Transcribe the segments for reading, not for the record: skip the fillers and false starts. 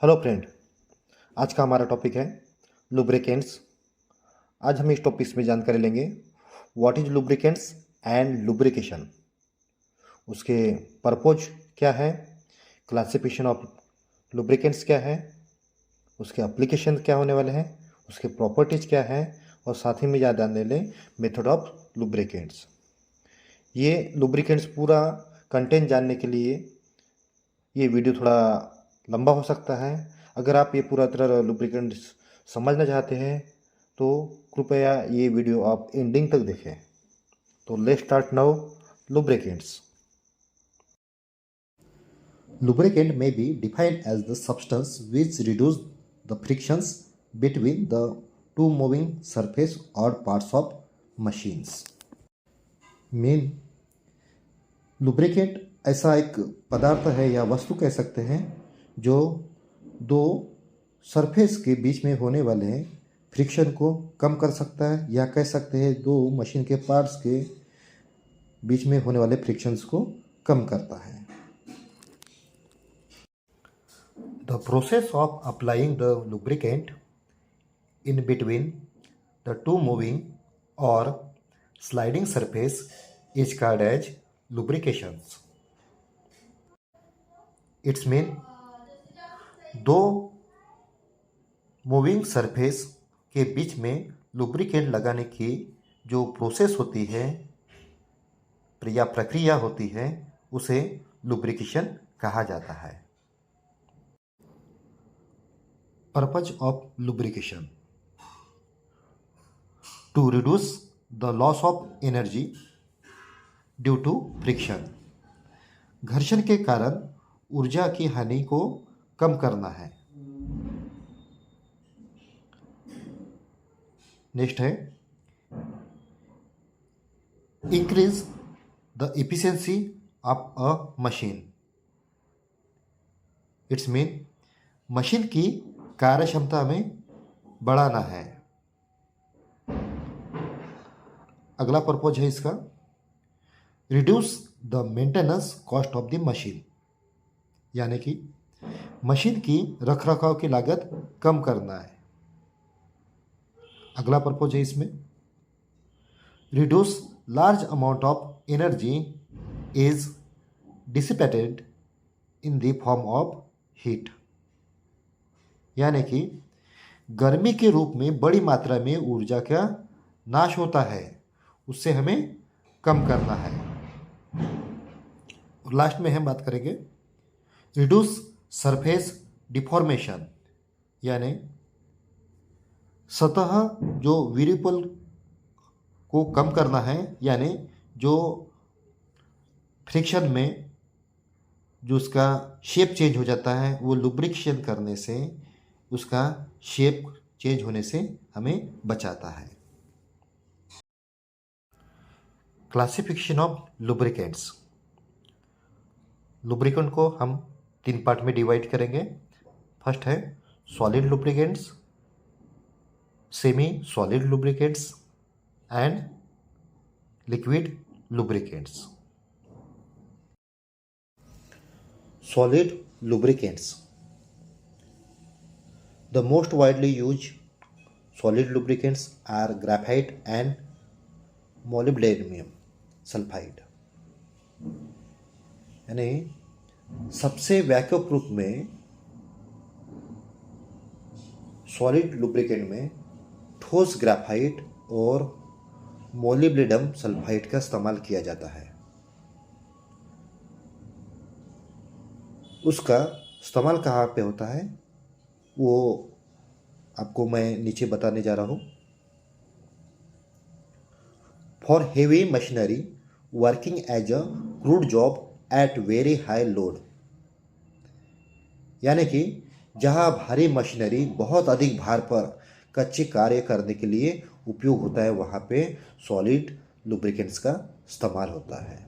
Hello friend. आज का हमारा टॉपिक है लुब्रिकेंट्स। आज हम इस टॉपिक में जानकारी लेंगे what is lubricants and lubrication, उसके पर्पज क्या है, क्लासिफिकेशन ऑफ लुब्रिकेंट्स क्या है, उसके एप्लीकेशन क्या होने वाले हैं, उसके प्रॉपर्टीज क्या है, और साथ ही में याद आने लें मेथड ऑफ लुब्रिकेंट्स। ये लुब्रिकेंट्स पूरा कंटेंट जानने के लिए ये वीडियो थोड़ा लंबा हो सकता है। अगर आप ये पूरा तरह लुब्रिकेंट्स समझना चाहते हैं तो कृपया ये वीडियो आप एंडिंग तक देखें। तो let's start now. Lubricants. Lubricant may be defined as the substance which reduce the frictions between the two moving surface or parts of machines. Main lubricant ऐसा एक पदार्थ है या वस्तु कह सकते हैं जो दो सरफेस के बीच में होने वाले फ्रिक्शन को कम कर सकता है, या कह सकते हैं दो मशीन के पार्ट्स के बीच में होने वाले फ्रिक्शंस को कम करता है। The process of applying the lubricant in between the two moving और sliding surface is called as lubrications. It's mean दो मूविंग सरफेस के बीच में लुब्रिकेंट लगाने की जो प्रोसेस होती है या प्रक्रिया होती है उसे लुब्रिकेशन कहा जाता है। Purpose of lubrication to reduce the loss of energy due to friction. घर्षण के कारण ऊर्जा की हानि को कम करना है। नेक्स्ट है increase the efficiency of a machine. It's mean machine की कार्य क्षमता में बढ़ाना है। अगला पर्पज है इसका reduce the maintenance cost of the machine, यानी कि मशीन की रखरखाव की लागत कम करना है। अगला पर्पज है इसमें reduce large amount of energy is dissipated in the form of heat, यानी कि गर्मी के रूप में बड़ी मात्रा में ऊर्जा का नाश होता है, उससे हमें कम करना है। और लास्ट में हम बात करेंगे रिड्यूस सरफेस डिफॉर्मेशन, यानी सतह जो विरूपण को कम करना है, यानी जो फ्रिक्शन में जो उसका शेप चेंज हो जाता है वो लुब्रिकेशन करने से उसका शेप चेंज होने से हमें बचाता है। Classification of lubricants. लुब्रिकेंट को हम 3 पार्ट में डिवाइड करेंगे। फर्स्ट है solid lubricants, semi solid lubricants and liquid lubricants. Solid lubricants. The most widely used solid lubricants are graphite and molybdenum sulfide, यानी सबसे व्यापक रूप में सॉलिड लुब्रिकेंट में ठोस ग्राफाइट और मोलिब्डेनम सल्फाइड का इस्तेमाल किया जाता है। उसका इस्तेमाल कहाँ पे होता है वो आपको मैं नीचे बताने जा रहा हूँ। For heavy machinery working as a crude job at very high load, यानी कि जहाँ भारी मशीनरी बहुत अधिक भार पर कच्चे कार्य करने के लिए उपयोग होता है वहाँ पे सॉलिड लुब्रिकेंट्स का इस्तेमाल होता है।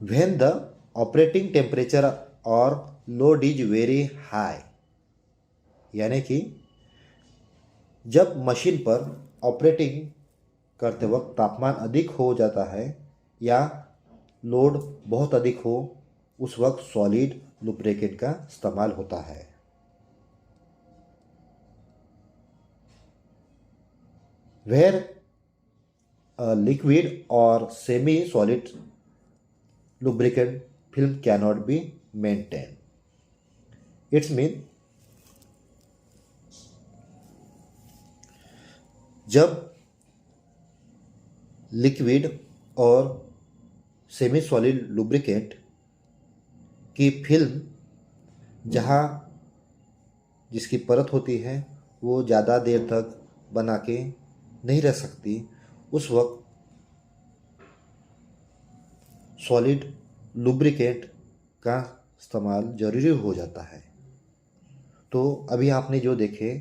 व्हेन द ऑपरेटिंग टेम्परेचर और लोड इज वेरी हाई, यानी कि जब मशीन पर ऑपरेटिंग करते वक्त तापमान अधिक हो जाता है या लोड बहुत अधिक हो, उस वक्त सॉलिड लुब्रिकेंट का इस्तेमाल होता है। वेयर लिक्विड और semi solid lubricant film cannot be maintained. It's mean जब लिक्विड और सेमी सॉलिड लुब्रिकेंट की फिल्म जहाँ जिसकी परत होती है वो ज़्यादा देर तक बना के नहीं रह सकती, उस वक्त सॉलिड लुब्रिकेंट का इस्तेमाल ज़रूरी हो जाता है। तो अभी आपने जो देखे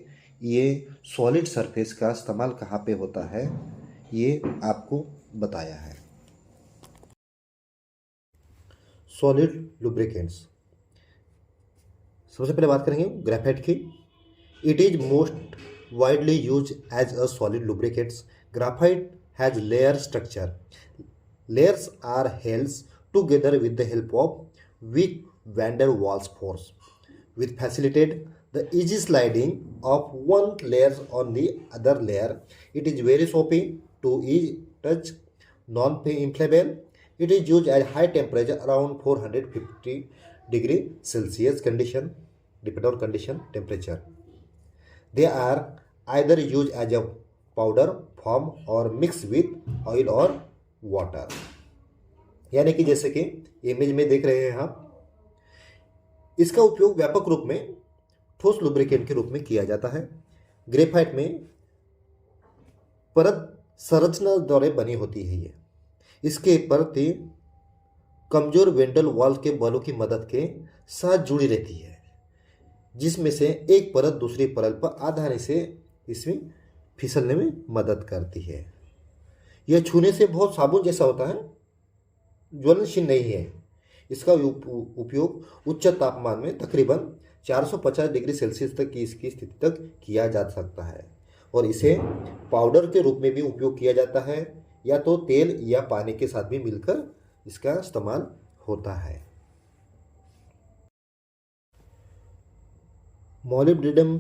ये सॉलिड सरफेस का इस्तेमाल कहाँ पे होता है ये आपको बताया है। सॉलिड लुब्रिकेंट्स, सबसे पहले बात करेंगे ग्रेफाइट की। It is most widely use as a solid lubricants. Graphite has layer structure. Layers are held together with the help of weak van der Waals force, which facilitate the easy sliding of one layer on the other layer. It is very soapy to easy touch, non-inflammable. It is used at high temperature around 450 degree Celsius condition, depend on condition temperature. They are either used as a powder form or mixed with oil or water. यानी कि जैसे कि image में देख रहे हैं आप, इसका उपयोग व्यापक रूप में ठोस लुब्रिकेंट के रूप में किया जाता है। ग्रेफाइट में परत संरचना द्वारा बनी होती है। ये इसके परतें कमजोर वेंडल वॉल के बलों की मदद के साथ जुड़ी रहती है, जिसमें से एक परत दूसरी परत पर आसानी से इसमें फिसलने में मदद करती है। यह छूने से बहुत साबुन जैसा होता है, ज्वलनशील नहीं है। इसका उपयोग उच्च तापमान में तकरीबन 450 डिग्री सेल्सियस तक की इसकी स्थिति तक किया जा सकता है, और इसे पाउडर के रूप में भी उपयोग किया जाता है, या तो तेल या पानी के साथ भी मिलकर इसका इस्तेमाल होता है। Molybdenum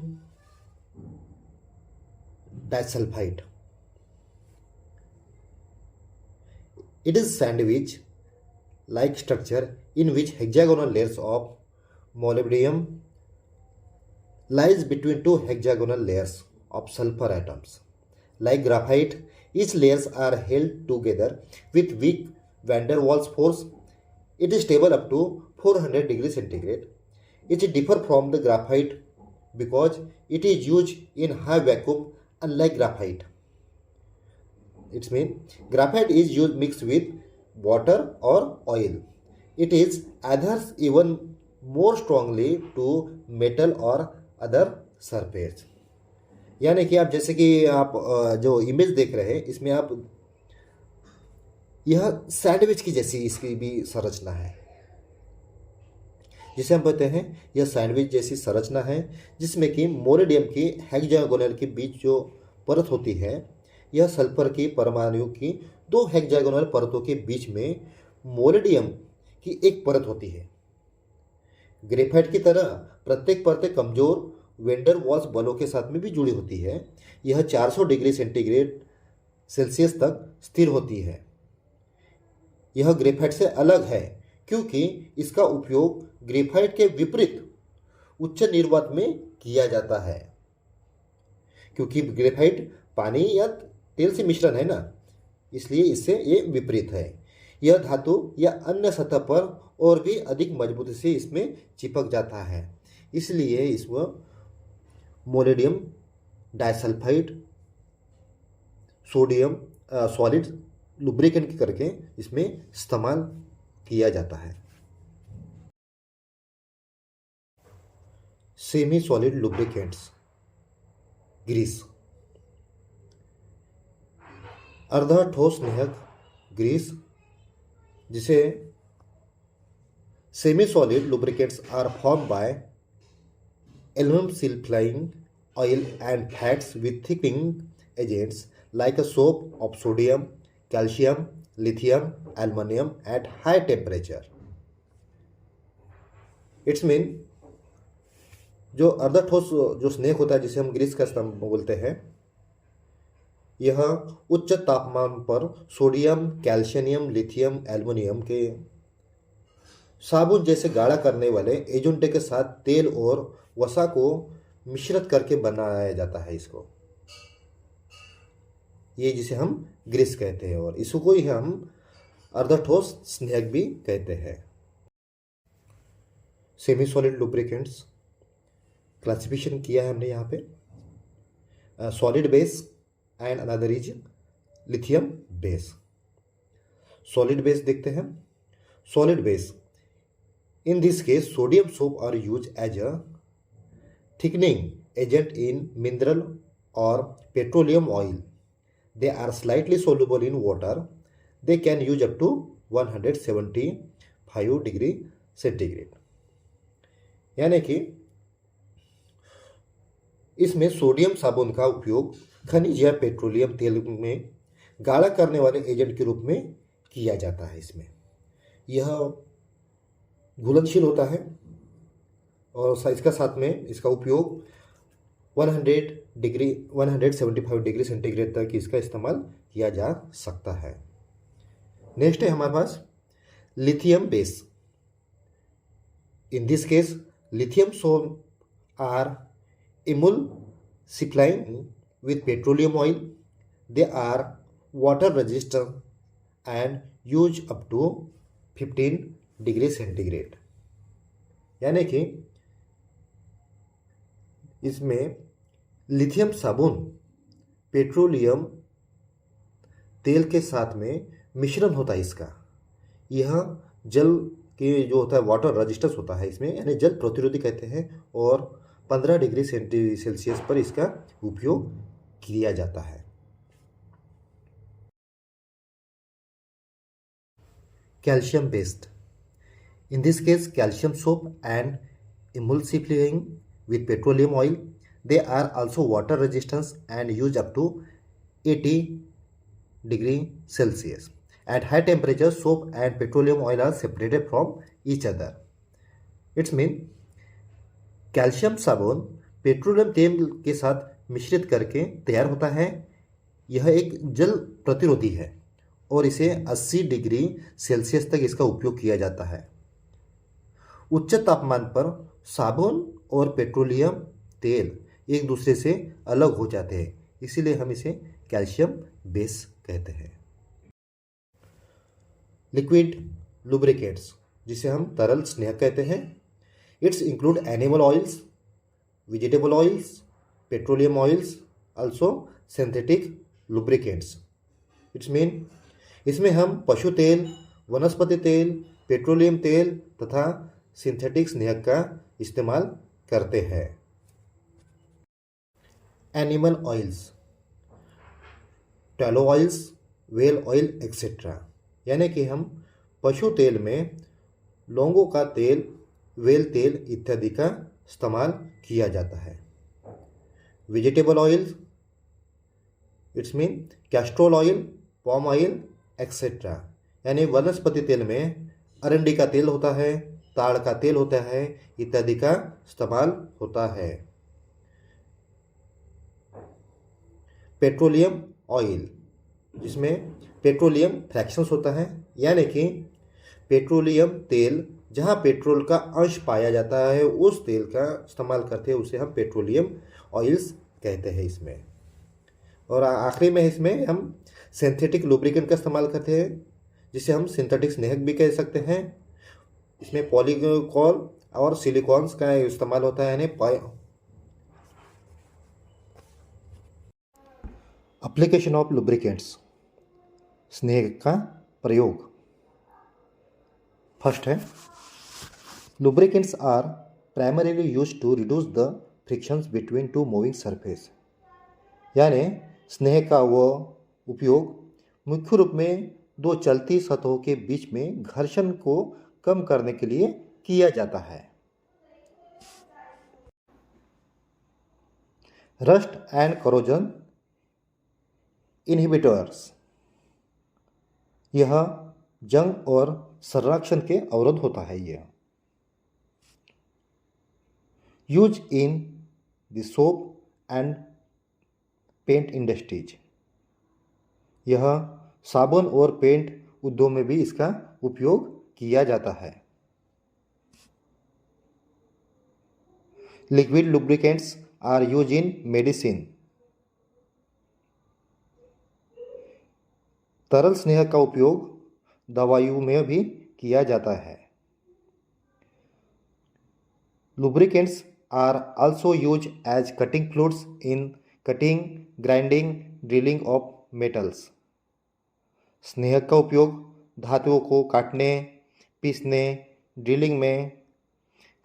disulphide, it is sandwich like structure in which hexagonal layers of molybdenum lies between two hexagonal layers of sulfur atoms. Like graphite, each layers are held together with weak van der Waals force. It is stable up to 400 degrees centigrade. It differs from the graphite because it is used in high vacuum, unlike graphite. It means graphite is used mixed with water or oil. It is adheres even more strongly to metal or other surface. यानी कि आप जैसे कि आप जो image देख रहे हैं इसमें आप यह सैंडविच की जैसी इसकी भी संरचना है, जिसे हम कहते हैं यह सैंडविच जैसी संरचना है, जिसमें कि मोलिब्डेनम की हेक्सागोनल के बीच जो परत होती है, यह सल्फर की परमाणु की दो हेक्सागोनल परतों के बीच में मोलिब्डेनम की एक परत होती है। ग्रेफाइट की तरह प्रत्येक परत कमजोर वैन डर वाल्स बलों के साथ में भी जुड़ी होती है। यह 400 डिग्री सेंटीग्रेड सेल्सियस तक स्थिर होती है। यह ग्रेफाइट से अलग है क्योंकि इसका उपयोग ग्रेफाइट के विपरीत उच्च निर्वात में किया जाता है। क्योंकि ग्रेफाइट पानी या तेल से मिश्रण है ना, इसलिए इससे ये विपरीत है। यह धातु या अन्य सतह पर और भी अधिक मजबूती से इसमें चिपक जाता है, इसलिए इसमें molybdenum disulphide sodium solid lubricant करके इसमें इस्तेमाल किया जाता है। सेमी सॉलिड लुब्रिकेंट्स, ग्रीस, अर्ध ठोस नेहक ग्रीस, जिसे semi solid lubricants are formed by aluminum sulfide oil and fats with thickening agents like a soap of sodium, calcium, lithium, aluminum at high temperature. It's mean जो अर्ध ठोस जो snake होता है जिसे हम ग्रीस का स्तंभ बोलते हैं, यह उच्च तापमान पर सोडियम, कैल्शियम, लिथियम, एल्युमिनियम के साबुन जैसे गाढ़ा करने वाले एजेंट के साथ तेल और वसा को मिश्रित करके बनाया जाता है इसको, ये जिसे हम ग्रीस कहते हैं, और इसको ही हम अर्धठोस स्नेक भी कहते हैं। सेमी सॉलिड लुब्रिकेंट्स क्लासिफिकेशन किया है हमने यहाँ पे, solid base and another is lithium base. Solid base देखते हैं। Solid base, in this case sodium soap are used as a thickening agent in mineral or petroleum oil. They are slightly soluble in water. They can use up to 175 degree centigrade. यानी कि इसमें sodium साबुन का उपयोग खनिज या petroleum तेल में गाढ़ा करने वाले एजेंट के रूप में किया जाता है। इसमें यह घुलनशील होता है और इसका साथ में इसका उपयोग 175 डिग्री सेंटीग्रेड तक इसका इस्तेमाल किया जा सकता है। नेक्स्ट है हमारे पास lithium base. In this case lithium soap are emulsifying with petroleum oil. They are water resistant and use up to 15 degree centigrade. यानी कि इसमें लिथियम साबुन पेट्रोलियम तेल के साथ में मिश्रण होता है इसका। यह जल के जो होता है वाटर रेजिस्टेंस होता है इसमें, यानी जल प्रतिरोधी कहते हैं, और 15 डिग्री सेल्सियस पर इसका उपयोग किया जाता है। Calcium based. In this case, calcium soap and emulsifying with petroleum oil. They are also water resistant and use up to 80 degree Celsius. At high temperature, soap and petroleum oil are separated from each other. It's mean calcium साबुन petroleum तेल के साथ मिश्रित करके तैयार होता है। यह एक जल प्रतिरोधी है और इसे 80 डिग्री सेल्सियस तक इसका उपयोग किया जाता है। उच्च तापमान पर साबुन और पेट्रोलियम तेल एक दूसरे से अलग हो जाते हैं, इसीलिए हम इसे कैल्शियम बेस कहते हैं। लिक्विड लुब्रिकेंट्स, जिसे हम तरल स्नेहक कहते हैं, it's include animal oils, vegetable oils, petroleum oils, also synthetic lubricants. It's mean इसमें हम पशु तेल, वनस्पति तेल, पेट्रोलियम तेल तथा सिंथेटिक स्नेहक का इस्तेमाल करते हैं। Animal oils, tallow oils, whale oil etcetera. यानी कि हम पशु तेल में लौंगों का तेल, व्हेल तेल इत्यादि का इस्तेमाल किया जाता है। Vegetable oil, it's mean castor oil, palm oil etcetera. यानी वनस्पति तेल में अरंडी का तेल होता है, ताड़ का तेल होता है इत्यादि का इस्तेमाल होता है। पेट्रोलियम ऑयल, जिसमें पेट्रोलियम फ्रैक्शंस होता है, यानी कि पेट्रोलियम तेल जहाँ पेट्रोल का अंश पाया जाता है उस तेल का इस्तेमाल करते हैं, उसे हम पेट्रोलियम ऑयल्स कहते हैं इसमें। और आखिरी में इसमें हम सिंथेटिक लुब्रिकेंट का इस्तेमाल करते हैं, जिसे हम सिंथेटिक स्नेहक भी कह सकते हैं। इसमें पॉलीगॉल और सिलिकॉन्स का इस्तेमाल होता है। एप्लीकेशन ऑफ लुब्रिकेंट्स, स्नेहक का प्रयोग। फर्स्ट है lubricants are primarily used to reduce the frictions between two moving surface. यानी स्नेहक का वो उपयोग मुख्य रूप में दो चलती सतहों के बीच में घर्षण को कम करने के लिए किया जाता है। रस्ट एंड करोजन इनहिबिटर्स, यह जंग और संरक्षण के अवरोध होता है। यह use in the soap and paint industries. यह साबुन और पेंट उद्योग में भी इसका उपयोग किया जाता है। Liquid lubricants are use in medicine. तरल स्नेहक का उपयोग दवाइयों में भी किया जाता है। Lubricants are also use as cutting fluids in cutting, grinding, drilling of metals. स्नेहक का उपयोग धातुओं को काटने, पीसने, ड्रिलिंग में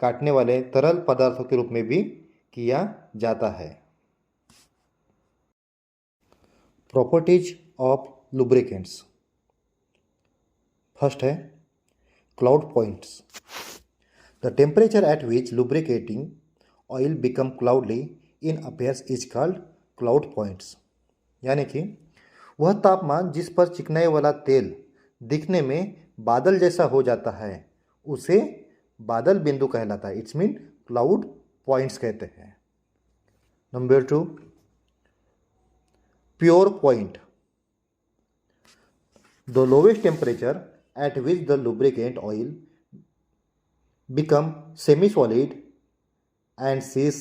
काटने वाले तरल पदार्थों के रूप में भी किया जाता है। Properties of lubricants. फर्स्ट है cloud points. The temperature at which lubricating oil become cloudy in appears is called cloud points. यानी कि वह तापमान जिस पर चिकनाई वाला तेल दिखने में बादल जैसा हो जाता है उसे बादल बिंदु कहलाता है। इट्स मीन क्लाउड पॉइंट्स कहते हैं। Number 2, pure point. The lowest temperature at which the lubricant oil become semi-solid and cease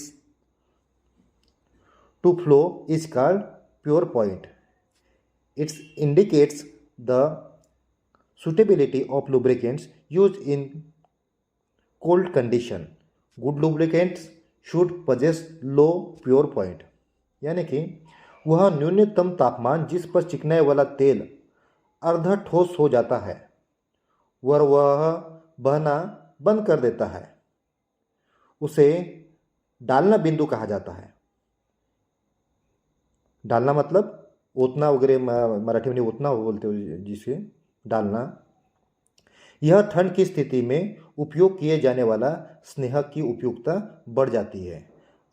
to flow is called pure point. It indicates the suitability of lubricants used in cold condition. Good lubricants should possess low pure point. यानी कि वह न्यूनतम तापमान जिस पर चिकनाई वाला तेल अर्ध ठोस हो जाता है वह बहना बंद कर देता है उसे डालना बिंदु कहा जाता है। डालना मतलब उतना वगैरह, मराठी में उतना बोलते हो जिसे डालना। यह ठंड की स्थिति में उपयोग किए जाने वाला स्नेहक की उपयुक्तता बढ़ जाती है।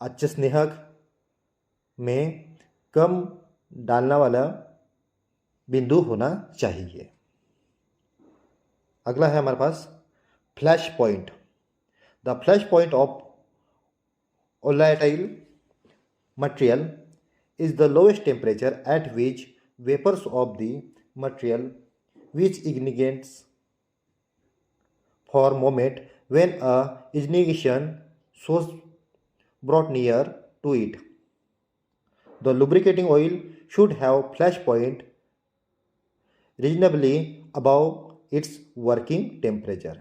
अच्छे स्नेहक में कम डालना वाला बिंदु होना चाहिए। अगला है हमारे पास flash point. The flash point of volatile material is the lowest temperature at which vapors of the material which ignites for moment when a ignition source brought near to it. The lubricating oil should have flash point reasonably above it's working temperature.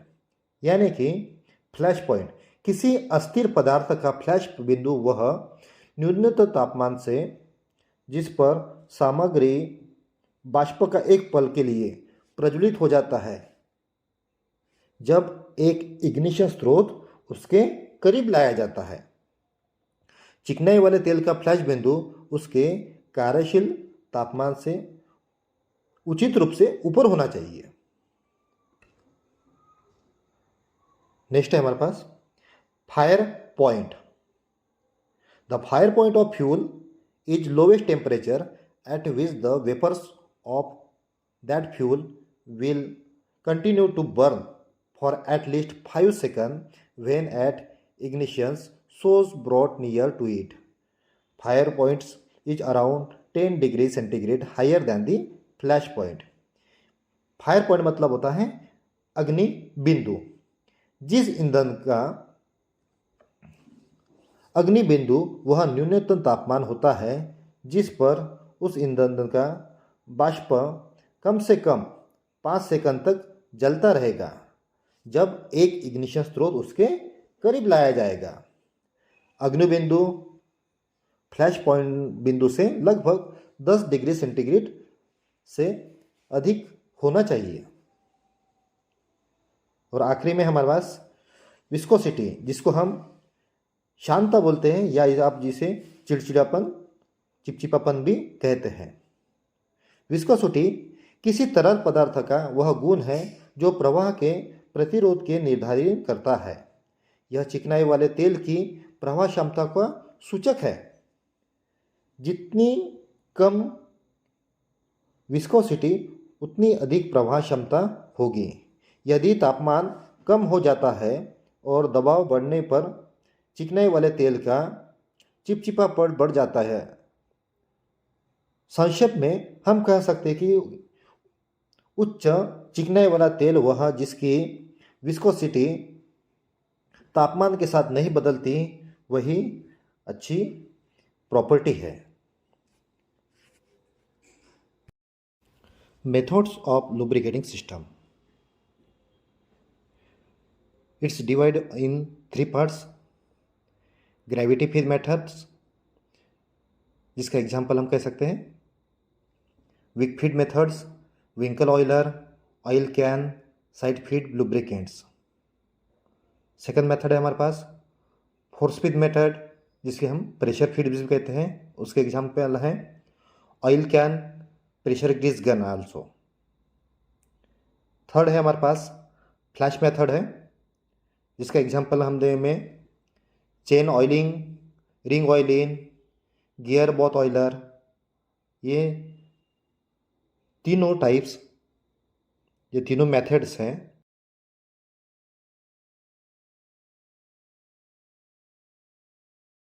यानी कि flash point किसी अस्थिर पदार्थ का flash बिंदु वह न्यूनतम तापमान से जिस पर सामग्री बाष्प का एक पल के लिए प्रज्वलित हो जाता है जब एक इग्निशन स्रोत उसके करीब लाया जाता है। चिकनाई वाले तेल का फ्लैश बिंदु उसके कार्यशील तापमान से उचित रूप से ऊपर होना चाहिए। नेक्स्ट है हमारे पास fire point. The fire point of fuel is lowest temperature at which the vapours of that fuel will continue to burn for at least 5 seconds when at ignition source brought near to it. Fire points is around 10 degrees centigrade higher than the flash point. Fire point मतलब होता है अग्नि बिंदु। जिस ईंधन का अग्नि बिंदु वह न्यूनतम तापमान होता है जिस पर उस ईंधन का बाष्प कम से कम 5 सेकंड तक जलता रहेगा जब एक इग्निशन स्रोत उसके करीब लाया जाएगा। अग्नि बिंदु फ्लैश पॉइंट बिंदु से लगभग 10 डिग्री सेंटीग्रेड से अधिक होना चाहिए। और आखिरी में हमारे पास विस्कोसिटी, जिसको हम शांता बोलते हैं या आप जिसे चिड़चिड़ापन, चिपचिपापन भी कहते हैं। विस्कोसिटी किसी तरल पदार्थ का वह गुण है जो प्रवाह के प्रतिरोध के निर्धारित करता है। यह चिकनाई वाले तेल की प्रवाह क्षमता का सूचक है। जितनी कम विस्कोसिटी उतनी अधिक प्रवाह क्षमता होगी। यदि तापमान कम हो जाता है और दबाव बढ़ने पर चिकनाई वाले तेल का चिपचिपापन बढ़ जाता है। संक्षेप में हम कह सकते हैं कि उच्च चिकनाई वाला तेल वह जिसकी विस्कोसिटी तापमान के साथ नहीं बदलती, वही अच्छी प्रॉपर्टी है। Methods of lubricating system, it's divide in 3 parts. Gravity feed methods, जिसका एग्जाम्पल हम कह सकते हैं wick feed methods, winkle oiler, oil can, side feed lubricants. Second method है हमारे पास फोर्स फीड मेथड, जिसके हम प्रेशर फीड भी कहते हैं। उसके एग्जाम्पल हैं oil can, pressure grease gun also. Third है हमारे पास फ्लैश मेथड है, जिसका एग्जाम्पल हम दे में chain oiling, ring oiling, gear both Euler. ये तीनों टाइप्स, ये तीनों मेथड्स हैं